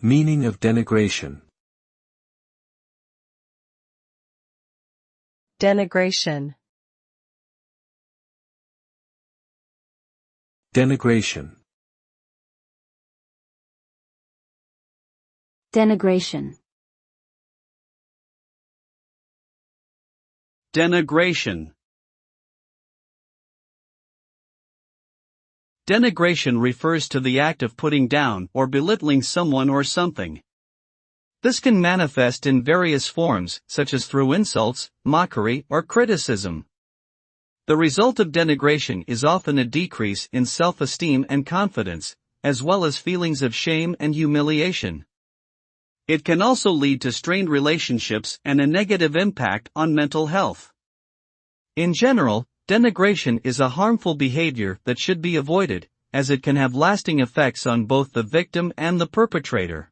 Meaning of denigration. Denigration. Denigration. Denigration. Denigration. Denigration refers to the act of putting down or belittling someone or something. This can manifest in various forms, such as through insults, mockery, or criticism. The result of denigration is often a decrease in self-esteem and confidence, as well as feelings of shame and humiliation. It can also lead to strained relationships and a negative impact on mental health. In general, denigration is a harmful behavior that should be avoided, as it can have lasting effects on both the victim and the perpetrator.